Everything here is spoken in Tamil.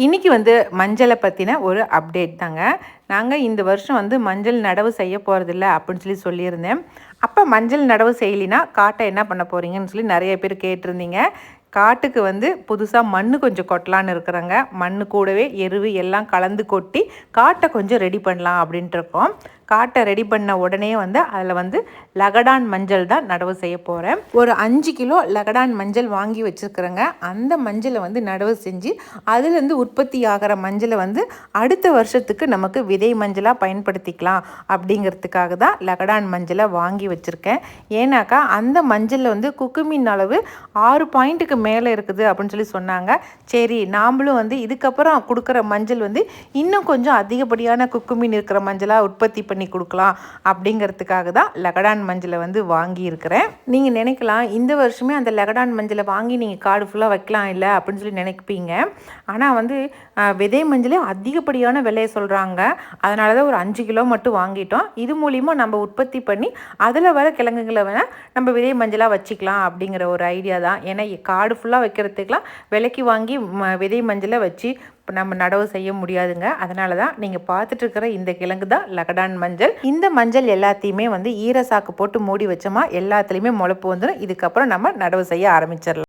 இன்றைக்கி வந்து மஞ்சளை பற்றின ஒரு அப்டேட் தாங்க. நாங்கள் இந்த வருஷம் வந்து மஞ்சள் நடவு செய்ய போகிறதில்ல அப்படின்னு சொல்லியிருந்தேன். அப்போ மஞ்சள் நடவு செய்யலினா காட்டை என்ன பண்ண போகிறீங்கன்னு சொல்லி நிறைய பேர் கேட்டிருந்தீங்க. காட்டுக்கு வந்து புதுசாக மண் கொஞ்சம் கொட்டலான்னு இருக்கிறாங்க. மண் கூடவே எருவு எல்லாம் கலந்து கொட்டி காட்டை கொஞ்சம் ரெடி பண்ணலாம் அப்படின்ட்டு இருக்கோம். காட்டை ரெடி பண்ண உடனே வந்து அதில் வந்து லகடான் மஞ்சள் தான் நடவு செய்ய போகிறேன். ஒரு 5 கிலோ லகடான் மஞ்சள் வாங்கி வச்சுருக்குறேங்க. அந்த மஞ்சளை வந்து நடவு செஞ்சு அதுலேருந்து உற்பத்தி ஆகிற மஞ்சளை வந்து அடுத்த வருஷத்துக்கு நமக்கு விதை மஞ்சளாக பயன்படுத்திக்கலாம் அப்படிங்கிறதுக்காக தான் லகடான் மஞ்சளை வாங்கி வச்சுருக்கேன். ஏன்னாக்கா அந்த மஞ்சளில் வந்து குக்குமின் அளவு 6 பாயிண்ட்டுக்கு மேலே இருக்குது அப்படின்னு சொல்லி சொன்னாங்க. சரி, நாமளும் வந்து இதுக்கப்புறம் கொடுக்குற மஞ்சள் வந்து இன்னும் கொஞ்சம் அதிகப்படியான குக்குமின் இருக்கிற மஞ்சளாக உற்பத்தி பண்ணி கொடுக்கலாம் அப்படிங்கிறதுக்காக தான் லகடான் மஞ்சளை வந்து வாங்கியிருக்கிறேன். நீங்கள் நினைக்கலாம், இந்த வருஷமே அந்த லகடான் மஞ்சளை வாங்கி நீங்கள் காடு ஃபுல்லாக வைக்கலாம் இல்லை அப்படின்னு சொல்லி நினைப்பீங்க. ஆனால் வந்து விதை மஞ்சளே அதிகப்படியான விலையை சொல்கிறாங்க. அதனால தான் ஒரு 5 கிலோ மட்டும் வாங்கிட்டோம். இது மூலிமா நம்ம உற்பத்தி பண்ணி அதில் வர கிழங்குகளை வேணால் நம்ம விதை மஞ்சளாக வச்சுக்கலாம் அப்படிங்கிற ஒரு ஐடியா தான். ஏன்னா காடு ஃபுல்லாக வைக்கிறதுக்கெலாம் விலைக்கு வாங்கி விதை மஞ்சளை வச்சு நம்ம நடவு செய்ய முடியாதுங்க. அதனால தான் நீங்கள் பார்த்துட்டு இருக்கிற இந்த கிழங்கு தான் லகடான் மஞ்சள். இந்த மஞ்சள் எல்லாத்தையுமே வந்து ஈர சாக்கு போட்டு மூடி வச்சோமா எல்லாத்துலேயுமே முளைப்பு வந்துடும். இதுக்கப்புறம் நம்ம நடவு செய்ய ஆரம்பிச்சிடலாம்.